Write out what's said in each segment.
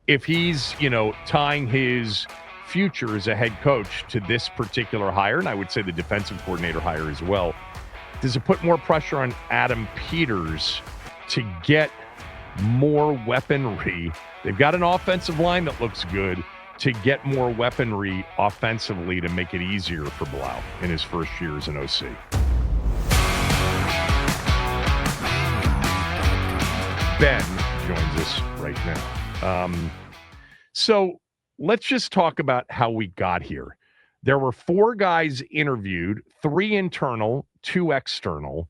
if he's, tying his future as a head coach to this particular hire, and I would say the defensive coordinator hire as well, does it put more pressure on Adam Peters to get more weaponry? They've got an offensive line that looks good, to get more weaponry offensively to make it easier for Blau in his first year as an OC. Ben joins us right now. So let's just talk about how we got here. There were 4 guys interviewed, 3 internal, 2 external.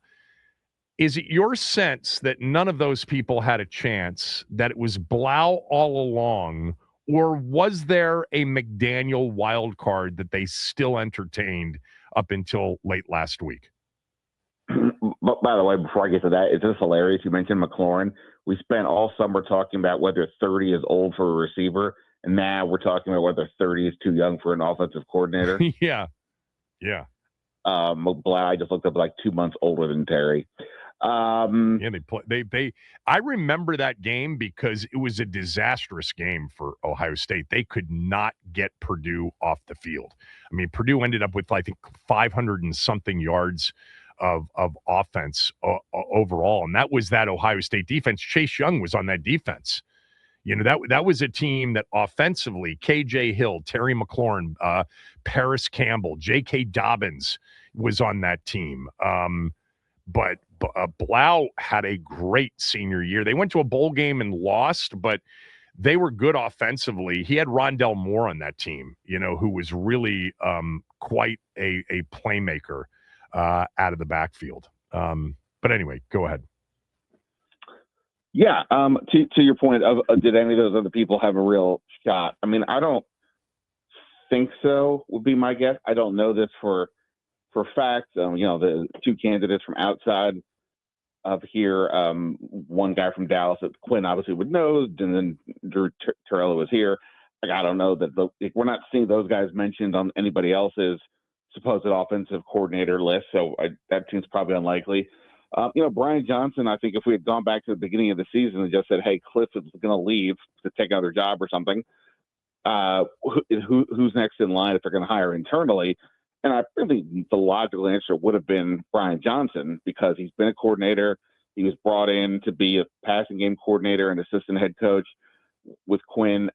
Is it your sense that none of those people had a chance, that it was Blau all along, or was there a McDaniel wild card that they still entertained up until late last week? By the way, before I get to that, it's just hilarious. You mentioned McLaurin. We spent all summer talking about whether 30 is old for a receiver, and now we're talking about whether 30 is too young for an offensive coordinator. Yeah. Blau, I just looked up, like 2 months older than Terry. I remember that game because it was a disastrous game for Ohio State. They could not get Purdue off the field. I mean, Purdue ended up with, I think, 500 and something yards of offense overall, and that was that Ohio State defense. Chase Young was on that defense. That was a team that offensively, KJ Hill, Terry McLaurin, Paris Campbell, J.K. Dobbins was on that team. But Blau had a great senior year. They went to a bowl game and lost, but they were good offensively. He had Rondell Moore on that team, who was really quite a playmaker out of the backfield. But anyway, go ahead. Yeah, to your point of did any of those other people have a real shot? I mean, I don't think so, would be my guess. I don't know this for fact. The 2 candidates from outside of here, one guy from Dallas that Quinn obviously would know, and then Drew Torello was here. Like, I don't know that we're not seeing those guys mentioned on anybody else's supposed offensive coordinator list, so that seems probably unlikely. Brian Johnson, I think if we had gone back to the beginning of the season and just said, hey, Kliff is going to leave to take another job or something, who's next in line if they're going to hire internally? And I think the logical answer would have been Brian Johnson, because he's been a coordinator. He was brought in to be a passing game coordinator and assistant head coach with Quinn.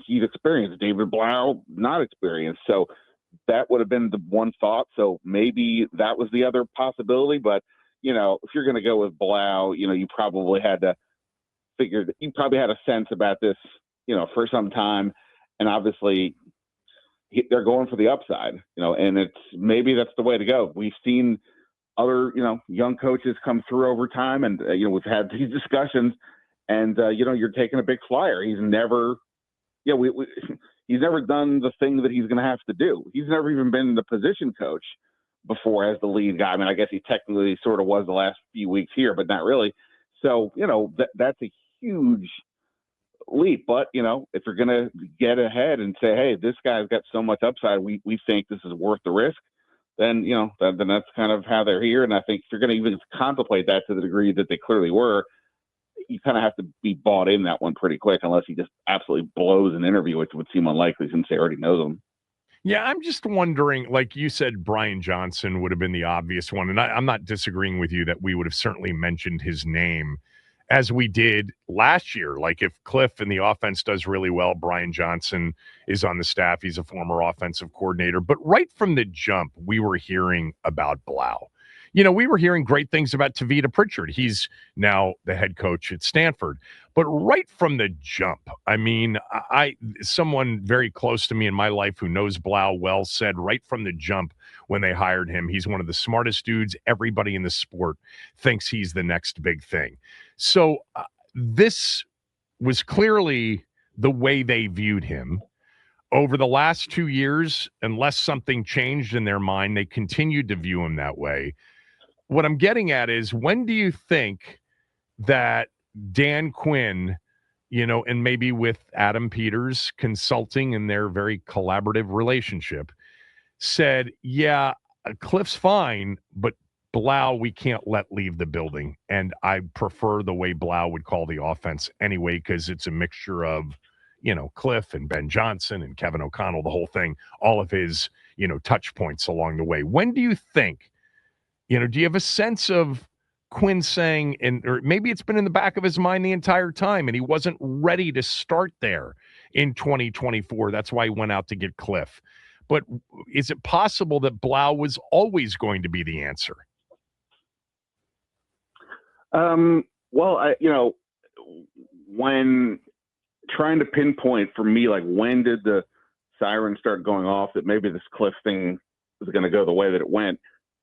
He's experienced. David Blough, not experienced. So that would have been the one thought. So maybe that was the other possibility. But, if you're going to go with Blough, you probably had to figure that you probably had a sense about this, for some time. And obviously they're going for the upside, and maybe that's the way to go. We've seen other, young coaches come through over time, and, we've had these discussions, and, you're taking a big flyer. He's never, he's never done the thing that he's going to have to do. He's never even been the position coach before as the lead guy. I mean, I guess he technically sort of was the last few weeks here, but not really. So, that's a huge leap. But, if you're going to get ahead and say, hey, this guy's got so much upside, we think this is worth the risk, then, then that's kind of how they're here. And I think if you're going to even contemplate that to the degree that they clearly were, you kind of have to be bought in that one pretty quick, unless he just absolutely blows an interview, which would seem unlikely since they already know them. Yeah, I'm just wondering, like you said, Brian Johnson would have been the obvious one. And I'm not disagreeing with you that we would have certainly mentioned his name as we did last year. Like, if Kliff and the offense does really well, Brian Johnson is on the staff. He's a former offensive coordinator. But right from the jump, we were hearing about Blau. We were hearing great things about Tavita Pritchard. He's now the head coach at Stanford. But right from the jump, I mean, someone very close to me in my life who knows Blau well said right from the jump when they hired him, he's one of the smartest dudes. Everybody in the sport thinks he's the next big thing. So this was clearly the way they viewed him. Over the last 2 years, unless something changed in their mind, they continued to view him that way. What I'm getting at is, when do you think that Dan Quinn, and maybe with Adam Peters consulting in their very collaborative relationship, said, yeah, Kliff's fine, but Blau, we can't let leave the building. And I prefer the way Blau would call the offense anyway, because it's a mixture of, Kliff and Ben Johnson and Kevin O'Connell, the whole thing, all of his, touch points along the way. When do you think, do you have a sense of Quinn saying, or maybe it's been in the back of his mind the entire time and he wasn't ready to start there in 2024. That's why he went out to get Kliff. But is it possible that Blau was always going to be the answer? Well, when trying to pinpoint for me, like when did the siren start going off that maybe this Kliff thing was going to go the way that it went?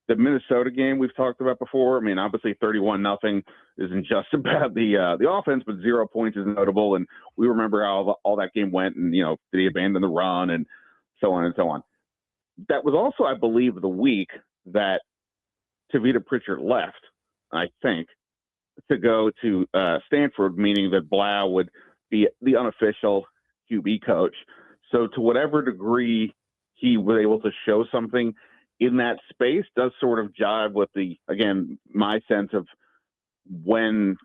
The Minnesota game we've talked about before. I mean, obviously 31-0 isn't just about the offense, but 0 points is notable. And we remember how all that game went and, did he abandon the run and so on and so on. That was also, I believe, the week that Tavita Pritchard left, I think, to go to Stanford, meaning that Blau would be the unofficial QB coach. So to whatever degree he was able to show something in that space does sort of jive with again, my sense of when,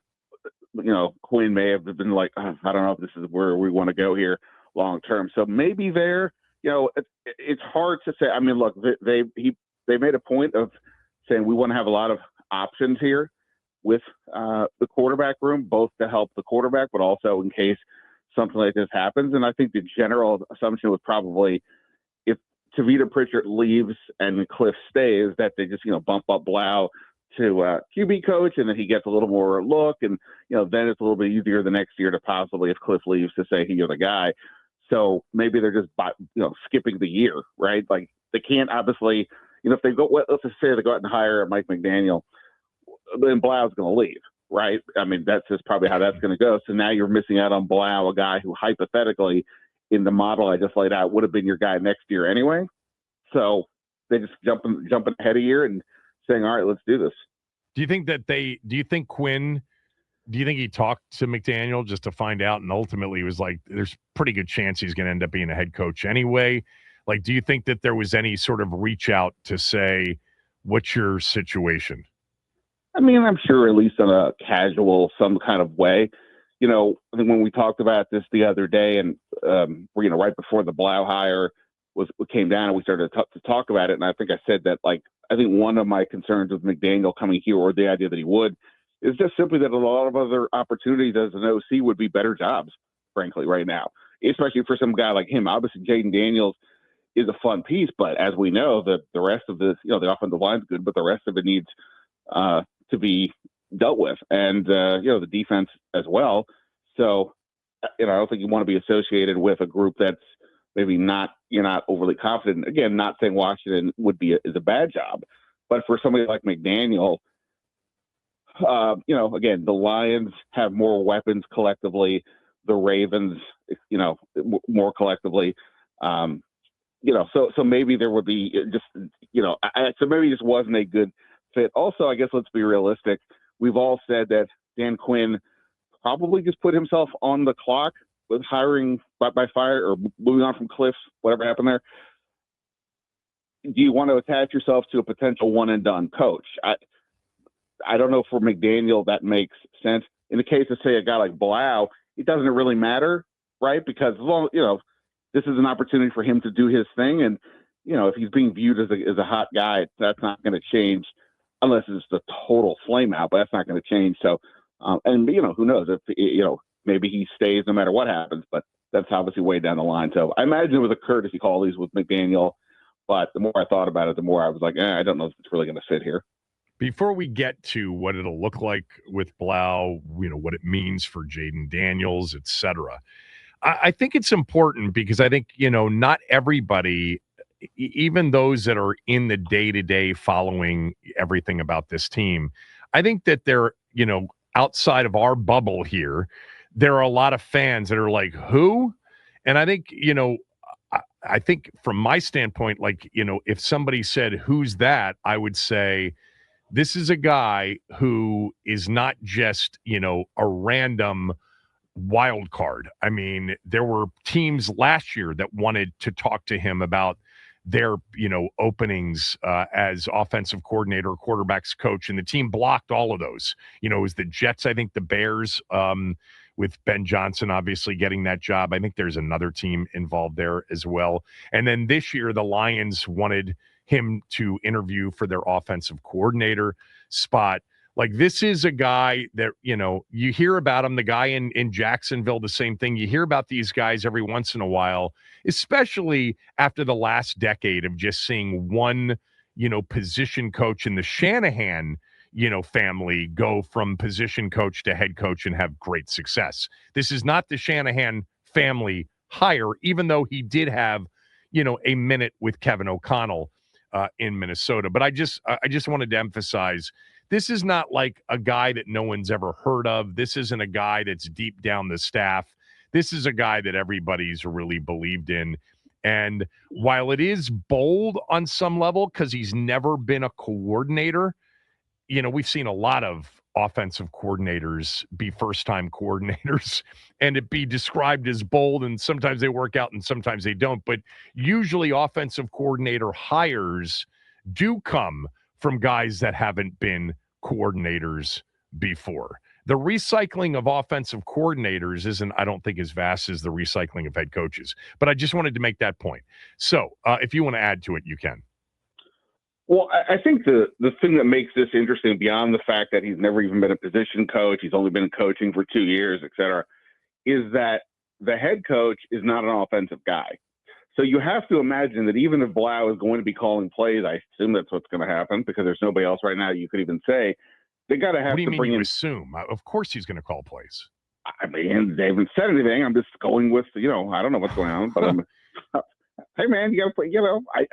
Quinn may have been like, I don't know if this is where we want to go here long term. So maybe there, it's hard to say. I mean, look, they made a point of saying we want to have a lot of options here with the quarterback room, both to help the quarterback, but also in case something like this happens. And I think the general assumption was probably if Tavita Pritchard leaves and Kliff stays, that they just, bump up Blau to QB coach, and then he gets a little more look. And, then it's a little bit easier the next year to possibly, if Kliff leaves, to say, hey, you're the guy. So maybe they're just, skipping the year, right? Like they can't obviously, if they go, let's just say they go out and hire Mike McDaniel, then Blau's going to leave, right? I mean, that's just probably how that's going to go. So now you're missing out on Blau, a guy who hypothetically in the model I just laid out would have been your guy next year anyway. So they just jumping ahead a year and saying, all right, let's do this. Do you think he talked to McDaniel just to find out, and ultimately he was like, there's pretty good chance he's going to end up being a head coach anyway? Like, do you think that there was any sort of reach out to say, what's your situation? I mean, I'm sure at least in a casual, some kind of way. I think when we talked about this the other day and, right before the Blau hire came down and we started to talk about it. And I think I said that, like, I think one of my concerns with McDaniel coming here, or the idea that he would, is just simply that a lot of other opportunities as an OC would be better jobs, frankly, right now, especially for some guy like him. Obviously, Jaden Daniels is a fun piece, but as we know, the rest of this, the offensive line's good, but the rest of it needs to be dealt with, and the defense as well. So, I don't think you want to be associated with a group that's maybe you're not overly confident. Again, not saying Washington is a bad job, but for somebody like McDaniel, again, the Lions have more weapons collectively, the Ravens, more collectively. So maybe there would be just, so maybe it just wasn't a good fit. Also, I guess let's be realistic. We've all said that Dan Quinn probably just put himself on the clock with hiring by fire or moving on from Kliff, whatever happened there. Do you want to attach yourself to a potential one and done coach? I don't know, for McDaniel that makes sense. In the case of, say, a guy like Blau, it doesn't really matter, right? Because this is an opportunity for him to do his thing, and if he's being viewed as a hot guy, that's not going to change unless it's a total flame out. But that's not going to change. So, and who knows if maybe he stays no matter what happens. But that's obviously way down the line. So I imagine it was a courtesy call these with McDaniel. But the more I thought about it, the more I was like, I don't know if it's really going to fit here. Before we get to what it'll look like with Blau, what it means for Jaden Daniels, et cetera, I think it's important because I think, not everybody, even those that are in the day-to-day following everything about this team, I think that they're, outside of our bubble here, there are a lot of fans that are like, who? And I think, I think from my standpoint, like, if somebody said, who's that? I would say, this is a guy who is not just, a random wild card. I mean, there were teams last year that wanted to talk to him about their, openings as offensive coordinator, quarterbacks coach, and the team blocked all of those. It was the Jets, I think the Bears, with Ben Johnson obviously getting that job. I think there's another team involved there as well. And then this year, the Lions wanted him to interview for their offensive coordinator spot. Like, this is a guy that, you hear about him, the guy in Jacksonville, the same thing. You hear about these guys every once in a while, especially after the last decade of just seeing one, position coach in the Shanahan, family go from position coach to head coach and have great success. This is not the Shanahan family hire, even though he did have, a minute with Kevin O'Connell in Minnesota. But I just wanted to emphasize, this is not like a guy that no one's ever heard of. This isn't a guy that's deep down the staff. This is a guy that everybody's really believed in. And while it is bold on some level because he's never been a coordinator, we've seen a lot of offensive coordinators be first-time coordinators and it be described as bold, and sometimes they work out and sometimes they don't. But usually offensive coordinator hires do come from guys that haven't been coordinators before. The recycling of offensive coordinators isn't, I don't think, as vast as the recycling of head coaches. But I just wanted to make that point. So if you want to add to it, you can. Well, I think the thing that makes this interesting, beyond the fact that he's never even been a position coach, he's only been coaching for 2 years, et cetera, is that the head coach is not an offensive guy. So you have to imagine that even if Blau is going to be calling plays, I assume that's what's going to happen because there's nobody else right now you could even say, they got to have to bring in. Assume? Of course he's going to call plays. I mean, they haven't said anything. I'm just going with, I don't know what's going on, but I'm. Hey man, you got to play.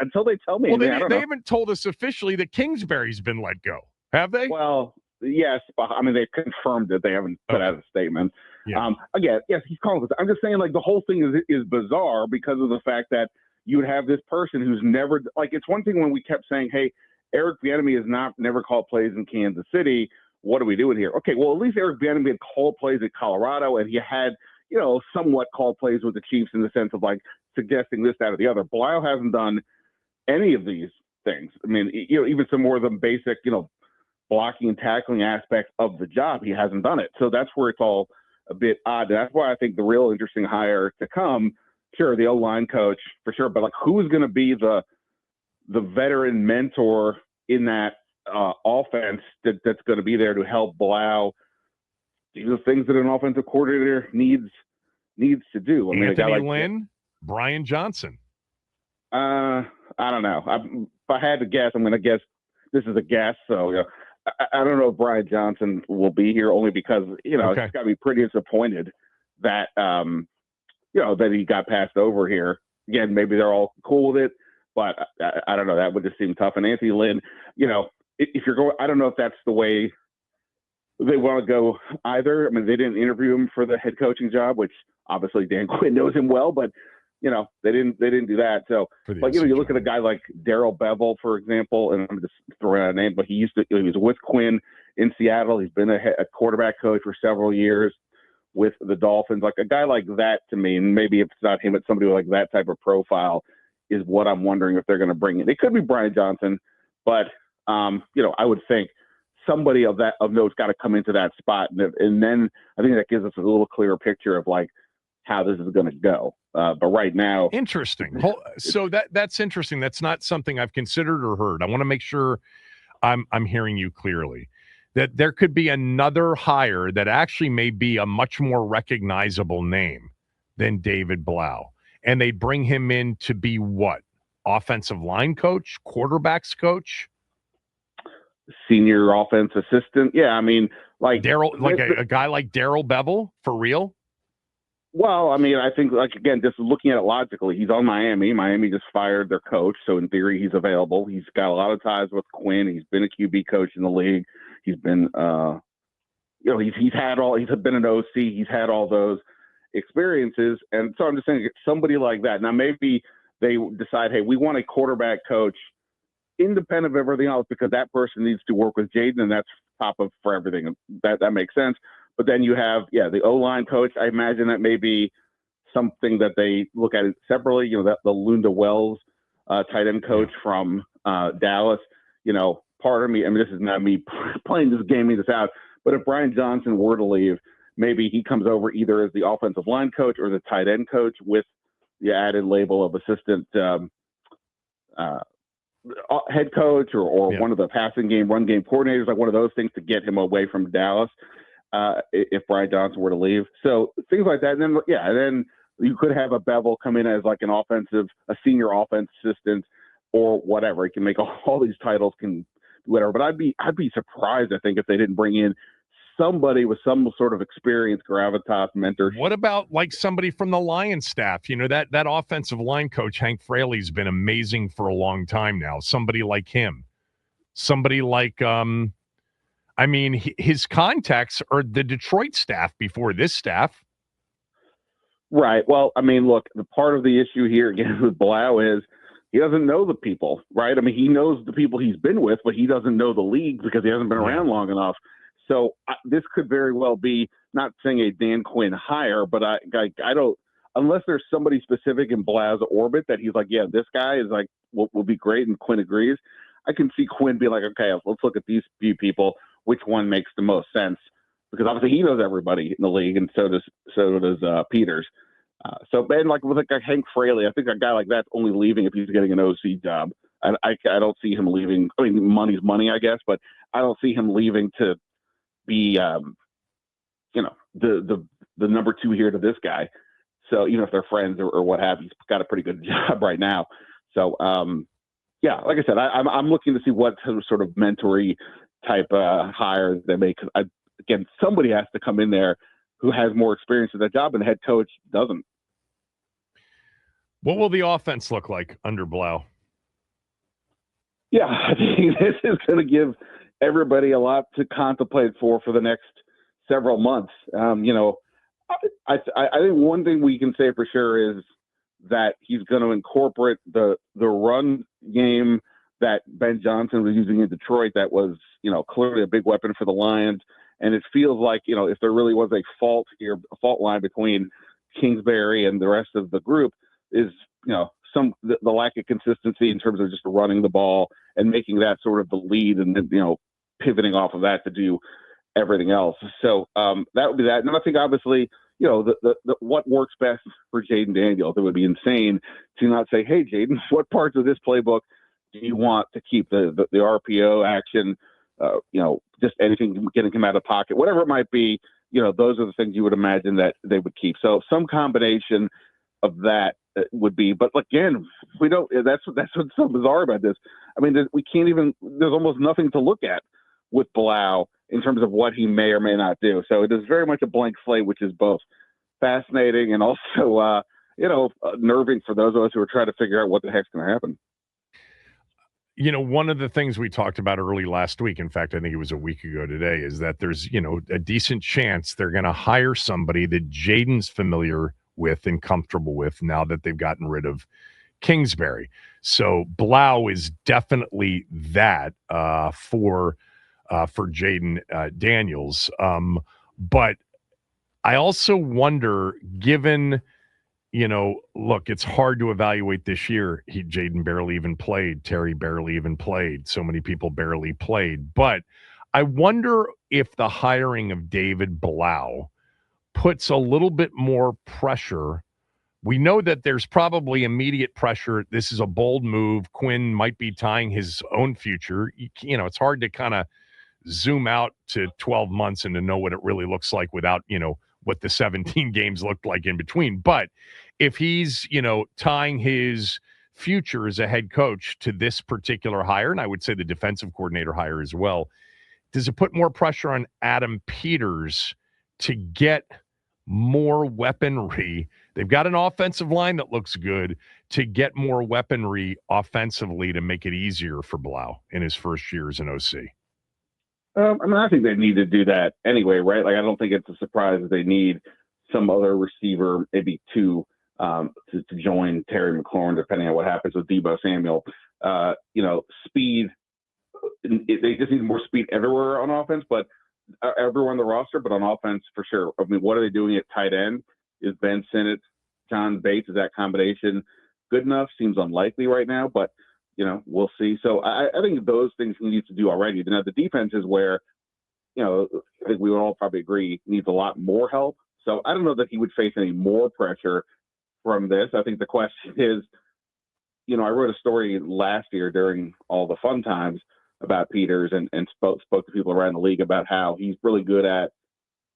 Until they tell me. Well, they haven't told us officially that Kingsbury's been let go, have they? Well, yes, but I mean they've confirmed it. They haven't put out a statement. Yeah. Again, yes, he's calling this. I'm just saying, like, the whole thing is bizarre because of the fact that you would have this person who's never, like, it's one thing when we kept saying, hey, Eric Bieniemy has never called plays in Kansas City. What are we doing here? Okay, well, at least Eric Bieniemy had called plays at Colorado, and he had, somewhat called plays with the Chiefs in the sense of, like, suggesting this, that, or the other. Blau hasn't done any of these things. I mean, even some more of the basic, blocking and tackling aspects of the job, he hasn't done it. So that's where it's all a bit odd. That's why I think the real interesting hire to come, sure, the O-line coach for sure, but like, who is going to be the veteran mentor in that offense that's going to be there to help Blau do the things that an offensive coordinator needs to do? I mean, Anthony Lynn, Brian Johnson. I don't know. If I had to guess, I'm going to guess. This is a guess, so I don't know if Brian Johnson will be here, only because he's got to be pretty disappointed that that he got passed over here. Again, maybe they're all cool with it, but I don't know. That would just seem tough. And Anthony Lynn, if you're going, I don't know if that's the way they want to go either. I mean, they didn't interview him for the head coaching job, which obviously Dan Quinn knows him well, but they didn't do that. So, but you look at a guy like Darrell Bevel, for example, and I'm just throwing out a name, but he was with Quinn in Seattle. He's been a quarterback coach for several years with the Dolphins. Like, a guy like that, to me, and maybe if it's not him, it's somebody with like that type of profile, is what I'm wondering if they're going to bring in. It could be Brian Johnson, but I would think somebody of note's got to come into that spot, and then I think that gives us a little clearer picture of like how this is going to go. But right now, interesting. So that's interesting. That's not something I've considered or heard. I want to make sure I'm hearing you clearly. That there could be another hire that actually may be a much more recognizable name than David Blough, and they bring him in to be what? Offensive line coach, quarterbacks coach, senior offense assistant. Yeah, I mean, like a guy like Darrell Bevel, for real. Well, I mean, I think, like, again, just looking at it logically, he's on Miami. Miami just fired their coach, so in theory, he's available. He's got a lot of ties with Quinn. He's been a QB coach in the league. He's been, he's been an OC. He's had all those experiences, and so I'm just saying, somebody like that. Now, maybe they decide, hey, we want a quarterback coach independent of everything else because that person needs to work with Jaden, and that's top of for everything. That makes sense. But then you have, the O-line coach. I imagine that may be something that they look at it separately. That the Lunda Wells tight end coach from Dallas. Part of me, I mean, this is not me playing this, gaming this out, but if Brian Johnson were to leave, maybe he comes over either as the offensive line coach or the tight end coach with the added label of assistant head coach or one of the passing game, run game coordinators, like one of those things to get him away from Dallas if Brian Johnson were to leave. So things like that. And then you could have a Bevel come in as like a senior offense assistant or whatever. He can make all these titles, can whatever. But I'd be surprised, I think, if they didn't bring in somebody with some sort of experience, gravitas, mentorship. What about like somebody from the Lions staff? That offensive line coach, Hank Fraley's been amazing for a long time now. Somebody like him. Somebody like, his contacts are the Detroit staff before this staff. Right. Well, I mean, look, the part of the issue here, again, with Blau is he doesn't know the people, right? I mean, he knows the people he's been with, but he doesn't know the league because he hasn't been around long enough. So this could very well be, not saying a Dan Quinn hire, but I don't, unless there's somebody specific in Blau's orbit that he's like, yeah, this guy is like, will be great, and Quinn agrees. I can see Quinn be like, okay, let's look at these few people. Which one makes the most sense? Because obviously he knows everybody in the league, and so does Peters. And like with like Hank Fraley, I think a guy like that's only leaving if he's getting an OC job. I don't see him leaving. I mean, money's money, I guess, but I don't see him leaving to be, the number two here to this guy. So, if they're friends or what have you, he's got a pretty good job right now. So, like I said, I'm looking to see what sort of mentory type hire they make. Again, somebody has to come in there who has more experience with that job, and the head coach doesn't. What will the offense look like under Blau? Yeah, I think this is going to give everybody a lot to contemplate for the next several months. I think one thing we can say for sure is that he's going to incorporate the run game that Ben Johnson was using in Detroit. That was, clearly a big weapon for the Lions. And it feels like, if there really was a fault line between Kingsbury and the rest of the group is, the lack of consistency in terms of just running the ball and making that sort of the lead, and then, pivoting off of that to do everything else. So that would be that. And I think obviously, the what works best for Jaden Daniels. It would be insane to not say, hey, Jaden, what parts of this playbook do you want to keep? The RPO action, just anything getting him out of pocket, whatever it might be. Those are the things you would imagine that they would keep. So some combination of that would be, but again, we don't. That's what's so bizarre about this. I mean, we can't even. There's almost nothing to look at with Blau in terms of what he may or may not do. So it is very much a blank slate, which is both fascinating and also, nerving for those of us who are trying to figure out what the heck's going to happen. One of the things we talked about early last week, in fact, I think it was a week ago today, is that there's, a decent chance they're going to hire somebody that Jaden's familiar with and comfortable with now that they've gotten rid of Kingsbury. So Blau is definitely that for Jaden Daniels. But I also wonder, given, look, it's hard to evaluate this year. Jaden barely even played. Terry barely even played. So many people barely played. But I wonder if the hiring of David Blough puts a little bit more pressure. We know that there's probably immediate pressure. This is a bold move. Quinn might be tying his own future. It's hard to kind of zoom out to 12 months and to know what it really looks like without, what the 17 games looked like in between. But if he's, tying his future as a head coach to this particular hire, and I would say the defensive coordinator hire as well, does it put more pressure on Adam Peters to get more weaponry? They've got an offensive line that looks good, to get more weaponry offensively to make it easier for Blau in his first year as an OC. I think they need to do that anyway, right? Like, I don't think it's a surprise that they need some other receiver, maybe two, to join Terry McLaurin, depending on what happens with Deebo Samuel. Speed. They just need more speed everywhere on offense, but everywhere on the roster, but on offense for sure. I mean, what are they doing at tight end? Is Ben Sinnott, John Bates, is that combination good enough. Seems unlikely right now, but we'll see. So I think those things he needs to do already. Now the defense is where, I think we would all probably agree needs a lot more help. So I don't know that he would face any more pressure from this. I think the question is, I wrote a story last year during all the fun times about Peters and spoke to people around the league about how he's really good at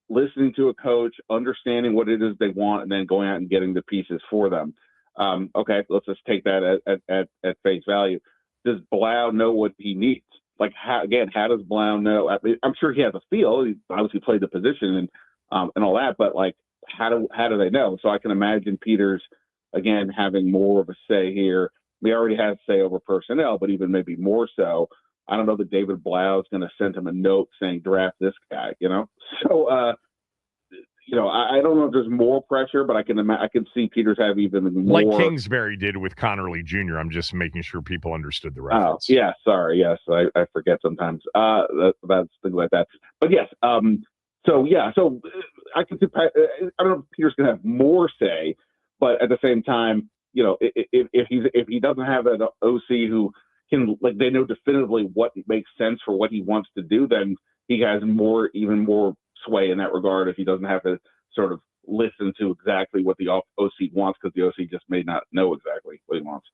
listening to a coach, understanding what it is they want, and then going out and getting the pieces for them. Okay, let's just take that at face value. Does Blau know what he needs? Like, how does Blau know? I'm sure he has a feel. He obviously played the position and all that, but like, how do they know? So I can imagine Peters, again, having more of a say here. We already have say over personnel, but even maybe more so. I don't know that David Blough is going to send him a note saying draft this guy. So I don't know if there's more pressure, but I can see Peters have even more. Like Kingsbury did with Connerly Jr. I'm just making sure people understood the reference. Oh, yeah, sorry. Yes, I forget sometimes about things like that. But yes, so I can see. I don't know if Peters going to have more say, but at the same time, if he doesn't have an OC who can, like, they know definitively what makes sense for what he wants to do, then he has even more sway in that regard if he doesn't have to sort of listen to exactly what the OC wants, because the OC just may not know exactly what he wants.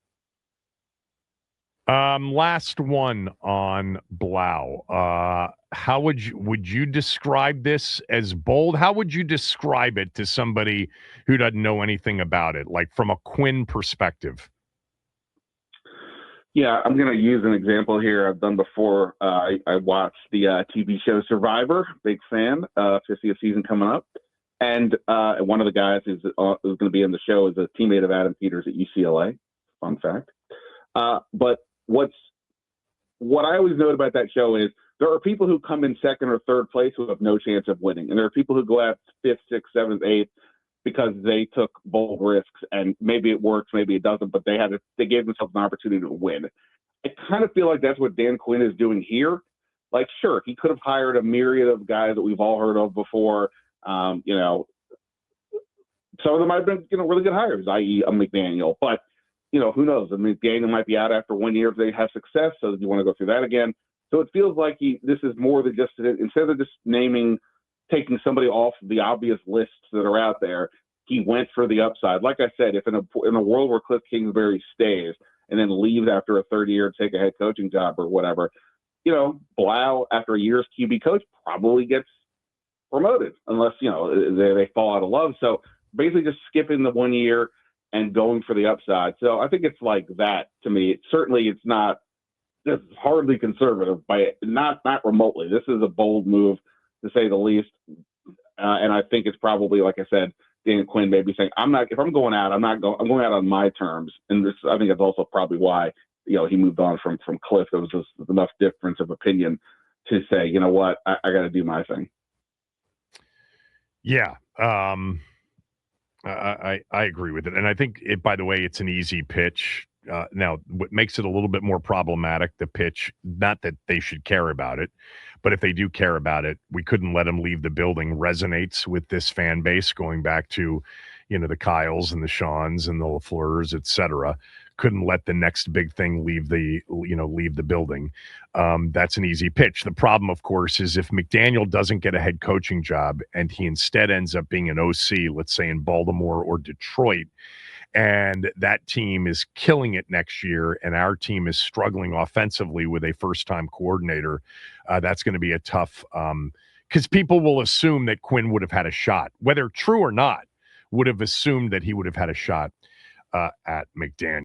Last one on Blau. How would you describe this as bold? How would you describe it to somebody who doesn't know anything about it, like from a Quinn perspective? Yeah, I'm going to use an example here I've done before. I watched the TV show Survivor, big fan, 50th season coming up. And one of the guys who's going to be in the show is a teammate of Adam Peters at UCLA. Fun fact. But what I always note about that show is there are people who come in second or third place who have no chance of winning. And there are people who go out fifth, sixth, seventh, eighth because they took bold risks, and maybe it works, maybe it doesn't, but they gave themselves an opportunity to win. I kind of feel like that's what Dan Quinn is doing here. Like, sure, he could have hired a myriad of guys that we've all heard of before. Some of them might have been, really good hires, i.e. a McDaniel, but who knows? I mean, McDaniel might be out after 1 year if they have success. So you want to go through that again? So it feels like this is more than just, instead of just taking somebody off the obvious lists that are out there, he went for the upside. Like I said, if in a world where Kliff Kingsbury stays and then leaves after a third year to take a head coaching job or whatever, Blau, after a year's QB coach, probably gets promoted unless, they fall out of love. So basically just skipping the 1 year and going for the upside. So I think it's like that to me. It's not, it's hardly conservative by not remotely. This is a bold move to say the least. And I think it's probably, like I said, Dan Quinn may be saying, if I'm going out, I'm going out on my terms. And this, I think, it's also probably why, he moved on from Kliff. There was just enough difference of opinion to say, you know what, I got to do my thing. Yeah. I agree with it. And I think by the way, it's an easy pitch. Now, what makes it a little bit more problematic, the pitch, not that they should care about it, but if they do care about it, we couldn't let them leave the building, resonates with this fan base going back to, the Kyles and the Shawns and the LaFleurs, et cetera. Couldn't let the next big thing leave the building. That's an easy pitch. The problem, of course, is if McDaniel doesn't get a head coaching job and he instead ends up being an OC, let's say in Baltimore or Detroit, and that team is killing it next year and our team is struggling offensively with a first-time coordinator, that's going to be a tough because people will assume that Quinn would have had a shot, whether true or not, would have assumed that he would have had a shot at McDaniel.